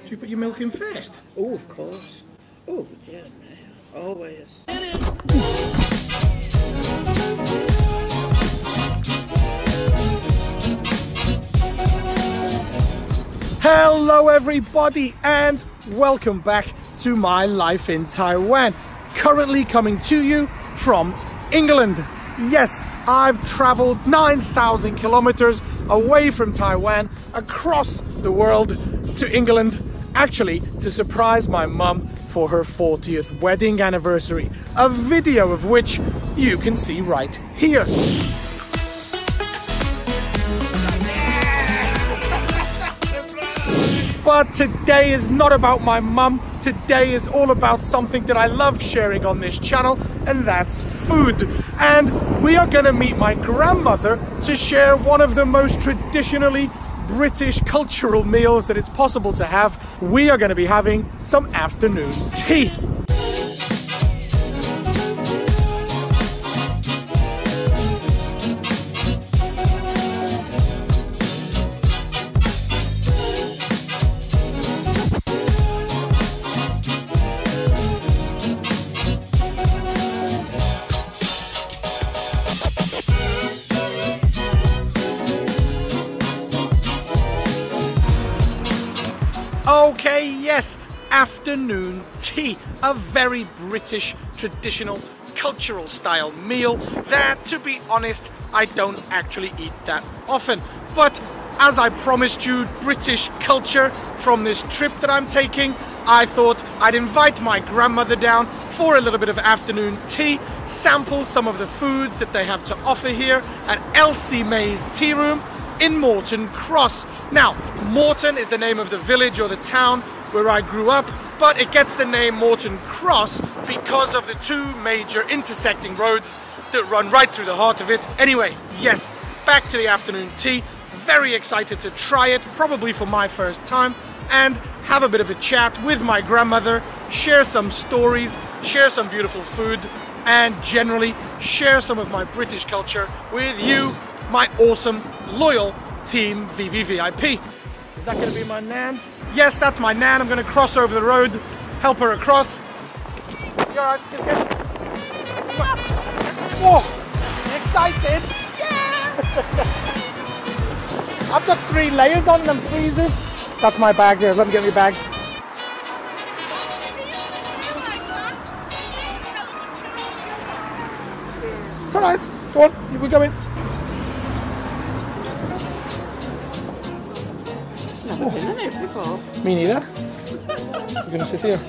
Do you put your milk in first? Oh, of course. Oh, yeah, always. Hello everybody and welcome back to my life in Taiwan. Currently coming to you from England. Yes, I've traveled 9,000 kilometers away from Taiwan, across the world to England, actually to surprise my mum for her 40th wedding anniversary, a video of which you can see right here. But today is not about my mum. Today is all about something that I love sharing on this channel, and that's food. And we are gonna meet my grandmother to share one of the most traditionally British cultural meals that it's possible to have. We are gonna be having some afternoon tea. Okay, yes, afternoon tea, a very British traditional cultural style meal that, to be honest, I don't actually eat that often. But as I promised you British culture from this trip that I'm taking, I thought I'd invite my grandmother down for a little bit of afternoon tea, sample some of the foods that they have to offer here at Elsie May's Tea Room in Moreton Cross. Now, Moreton is the name of the village or the town where I grew up, but it gets the name Moreton Cross because of the two major intersecting roads that run right through the heart of it. Anyway, yes, back to the afternoon tea. Very excited to try it, probably for my first time, and have a bit of a chat with my grandmother, share some stories, share some beautiful food, and generally share some of my British culture with you, my awesome, loyal Team VVVIP. Is that going to be my Nan? Yes, that's my Nan. I'm going to cross over the road, help her across. You alright? Whoa! You excited? Yeah! I've got 3 layers on and I'm freezing. That's my bag there. Let me get my bag. It's alright. Go on, you can go in. Never been in it before. Me neither. You're going to sit here.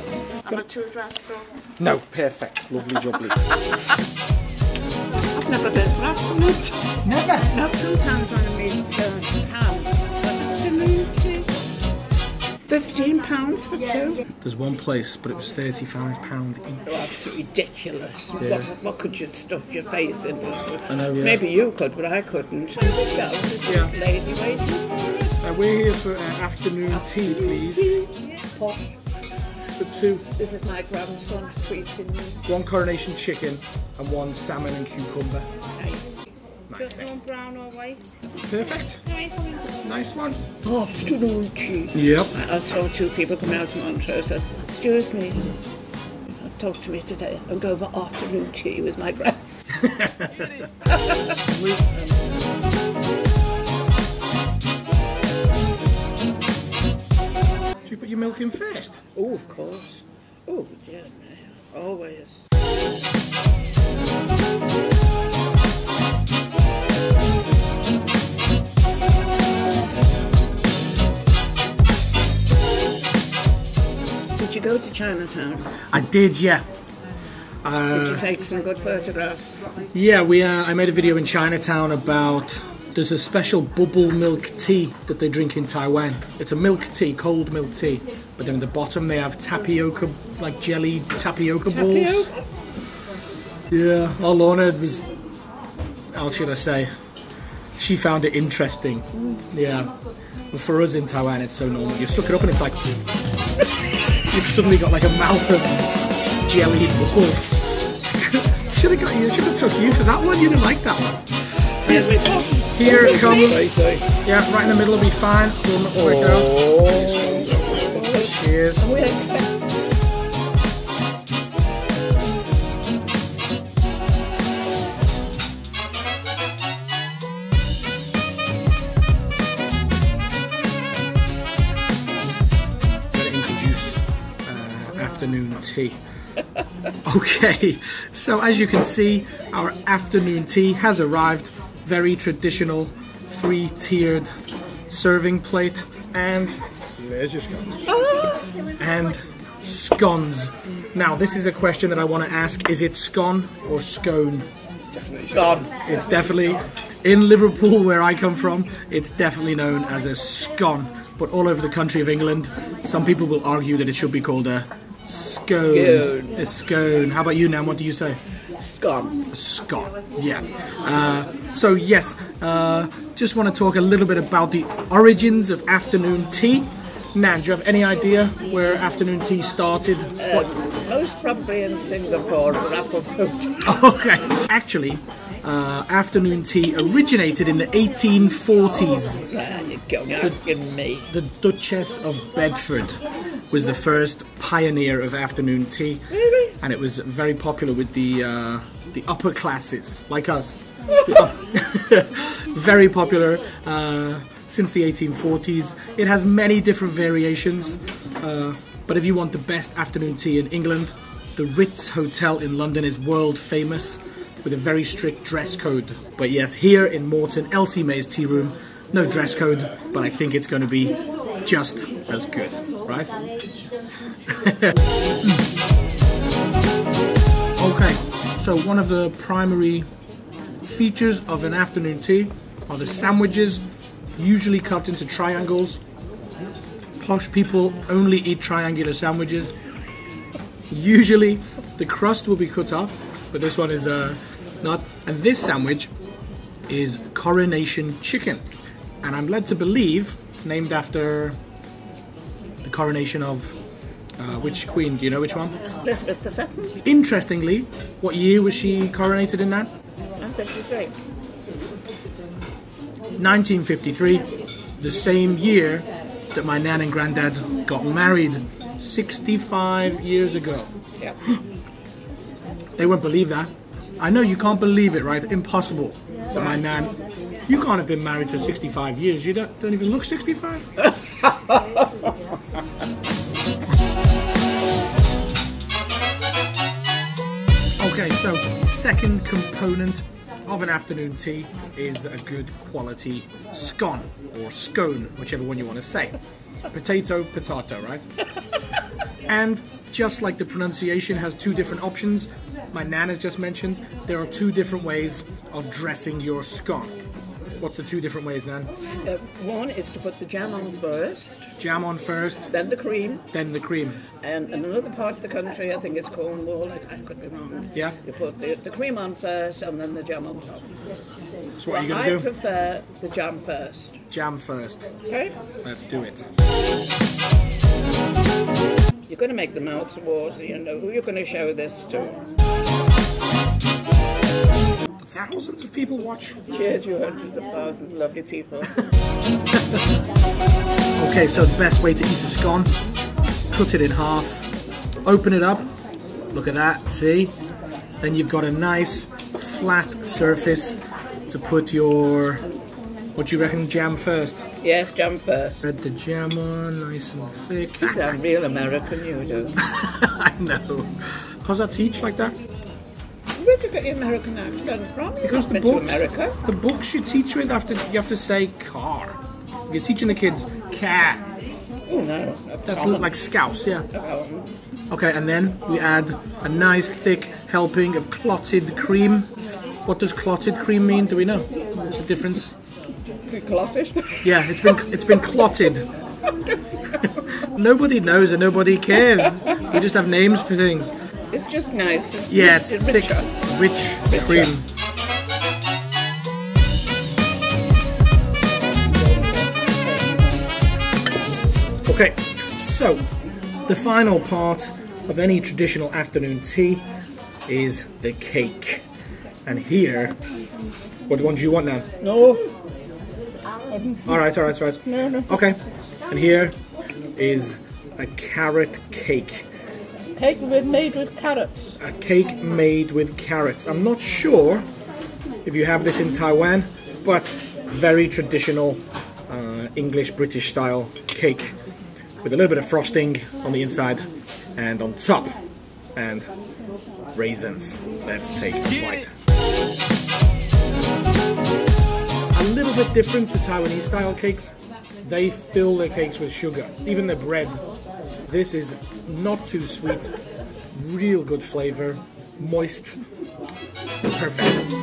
I'm a two-draft girl. No, perfect. Lovely jubbly. I've never been for afternoon. Never? Not sometimes when I meet ham. Afternoon tea. £15 for 2. There's one place, but it was £35 each. Oh, that's ridiculous. Yeah. What could you stuff your face in? I know, yeah. Maybe you could, but I couldn't. Yeah. Lady waiting for it. We're here for afternoon tea, please. Posh. For 2. This is my grandson treating me. 1 Coronation Chicken and 1 salmon and cucumber. Nice. Just one brown or white. Perfect. Nice one. Afternoon tea. Yep. I saw 2 people come out to Montreux and said, excuse me, talk to me today. I'm going for afternoon tea with my grand. Do you put your milk in first? Oh, of course. Oh, yeah, always. Did you go to Chinatown? I did, yeah. Did you take some good photographs? Yeah, I made a video in Chinatown about, there's a special bubble milk tea that they drink in Taiwan. It's a milk tea, cold milk tea, but then at the bottom they have tapioca, like jelly tapioca balls. Yeah, all Lorna was, how should I say, she found it interesting. Yeah, but for us in Taiwan it's so normal. You suck it up and it's like, you've suddenly got like a mouth of jelly balls. Should have took you for that one, you didn't like that one. Yes. Here it comes. Yeah, right in the middle will be fine. Work out. Cheers. Afternoon tea. Okay, so as you can see, our afternoon tea has arrived. Very traditional, 3-tiered serving plate and scones. Now, this is a question that I want to ask: is it scone or scone? It's definitely scone. It's definitely, in Liverpool, where I come from, it's definitely known as a scone. But all over the country of England, some people will argue that it should be called a scone. A scone. How about you, Nan? What do you say? Scone. A scone. Yeah. So yes, just want to talk a little bit about the origins of afternoon tea. Nan, do you have any idea where afternoon tea started? Most probably in Singapore, apple fruit. Okay. Actually, afternoon tea originated in the 1840s. You're asking me. The Duchess of Bedford was the first pioneer of afternoon tea. Really? And it was very popular with the upper classes, like us. Very popular since the 1840s. It has many different variations, but if you want the best afternoon tea in England, the Ritz Hotel in London is world famous with a very strict dress code. But yes, here in Moreton, Elsie May's Tea Room, no dress code, but I think it's going to be just as good, right? Okay, so one of the primary features of an afternoon tea are the sandwiches, usually cut into triangles. Posh people only eat triangular sandwiches. Usually the crust will be cut off, but this one is not. And this sandwich is Coronation Chicken, and I'm led to believe it's named after the coronation of which queen? Do you know which one? Elizabeth II. Interestingly, what year was she coronated in that? 1953. 1953, the same year that my nan and granddad got married 65 years ago. Yeah. They won't believe that. I know you can't believe it, right? Impossible. But my nan, you can't have been married for 65 years. You don't even look 65. Okay, so second component of an afternoon tea is a good quality scone or scone, whichever one you want to say. Potato, right? And just like the pronunciation has two different options, my nan has just mentioned, there are two different ways of dressing your scone. What's the two different ways, Nan? One is to put the jam on first. Jam on first. Then the cream. Then the cream. And in another part of the country, I think it's Cornwall, I could be wrong. Yeah. You put the cream on first and then the jam on top. So what are you going to do? I prefer the jam first. Jam first. Okay. Let's do it. You're going to make the mouth water, you know who you're going to show this to. Thousands of people watch. Cheers, you hundreds of thousands of lovely people. Okay, so the best way to eat a scone, cut it in half, open it up, look at that, see? Then you've got a nice flat surface to put your, what do you reckon, jam first? Yes, jam first. Spread the jam on, nice and thick. You sound real American, you do. I know. How's that teach like that? Where did you get your American accent from? Because the books you teach with, you have to say car. You're teaching the kids car. Oh no. That's like Scouse, yeah. Okay, and then we add a nice thick helping of clotted cream. What does clotted cream mean? Do we know? What's the difference? Clotted? Yeah, it's been clotted. Nobody knows and nobody cares. We just have names for things. It's just nice. It's thick, rich cream. Okay, so the final part of any traditional afternoon tea is the cake. And here, what one do you want now? No. All right. No. Okay, and here is a carrot cake. Cake made with carrots. A cake made with carrots. I'm not sure if you have this in Taiwan, but very traditional English-British style cake with a little bit of frosting on the inside and on top, and raisins. Let's take a bite. A little bit different to Taiwanese style cakes. They fill their cakes with sugar, even the bread. This is not too sweet, real good flavor, moist, perfect.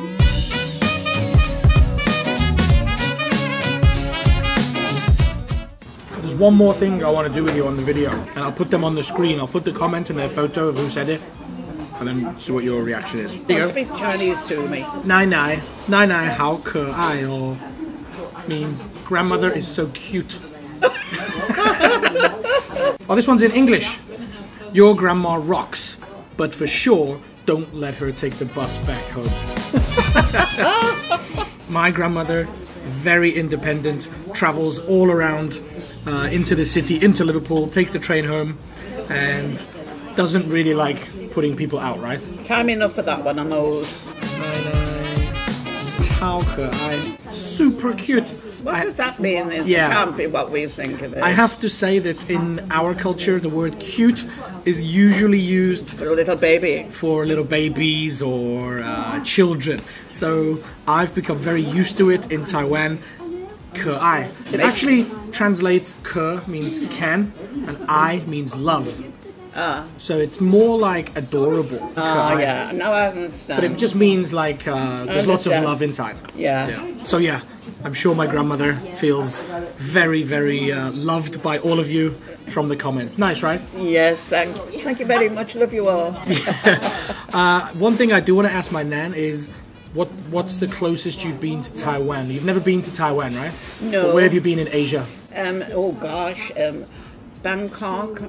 There's one more thing I want to do with you on the video, and I'll put them on the screen. I'll put the comment and their photo of who said it, and then see what your reaction is. Here you go. Speak Chinese to me. Nai Nai, Nai Nai, 好可爱哦, means grandmother is so cute. Oh, this one's in English. Your grandma rocks, but for sure, don't let her take the bus back home. My grandmother, very independent, travels all around into the city, into Liverpool, takes the train home, and doesn't really like putting people out, right? Time enough for that one, I'm old. Super cute. What does that mean? It can't be what we think of it. I have to say that in our culture, the word cute is usually used For a little baby. for little babies or children. So I've become very used to it in Taiwan. 可爱. It actually translates 可 means can and 爱 means love. So it's more like adorable. 可爱. Yeah, now I understand. But it just means like there's lots of love inside. Yeah. So yeah, I'm sure my grandmother feels very, very loved by all of you from the comments. Nice, right? Yes, thank you very much. Love you all. One thing I do want to ask my nan is, what's the closest you've been to Taiwan? You've never been to Taiwan, right? No. But where have you been in Asia? Oh gosh, Bangkok,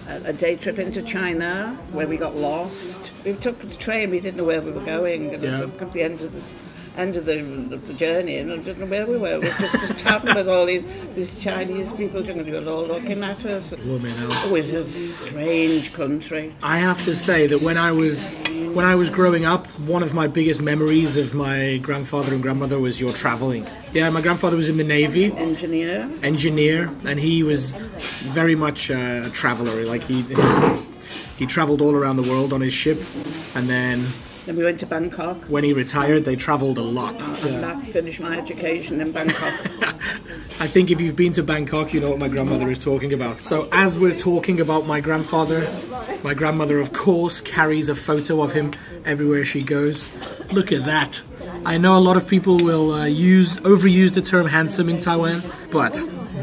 a day trip into China where we got lost. We took the train, we didn't know where we were going, and Yeah. it took the end of the journey, and I didn't know where we were. We were just happened with all these Chinese people all looking at us. It was a strange country. I have to say that when I was growing up, one of my biggest memories of my grandfather and grandmother was your traveling. Yeah, my grandfather was in the Navy. Engineer, and he was very much a traveler. Like he traveled all around the world on his ship, and then we went to Bangkok. When he retired, they traveled a lot. And that finished my education in Bangkok. I think if you've been to Bangkok, you know what my grandmother is talking about. So as we're talking about my grandfather, my grandmother, of course, carries a photo of him everywhere she goes. Look at that. I know a lot of people will overuse the term handsome in Taiwan, but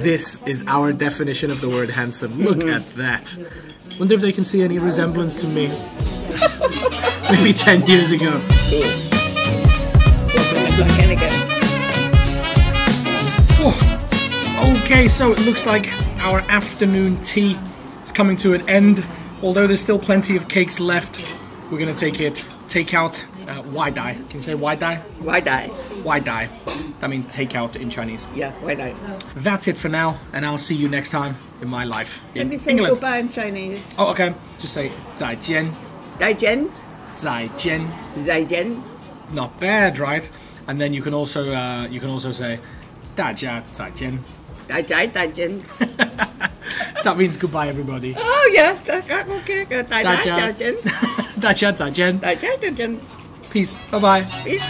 this is our definition of the word handsome. Look at that. Wonder if they can see any resemblance to me. Maybe 10 years ago. Cool. Oh. Okay, so it looks like our afternoon tea is coming to an end. Although there's still plenty of cakes left, we're going to take out Wai Dai. Can you say Wai Dai? Wai Dai. Wai Dai. That means take out in Chinese. Yeah, Wai Dai. That's it for now, and I'll see you next time in my life in Let me say England. goodbye in Chinese. Oh, okay. Just say 再见. 再见. 再见. 再见. Not bad, right? And then you can also say 大家再见. 再见. That means goodbye, everybody. Oh yes, okay. 大家再见. 大家再见. 大家再见. Peace. Bye bye. Peace.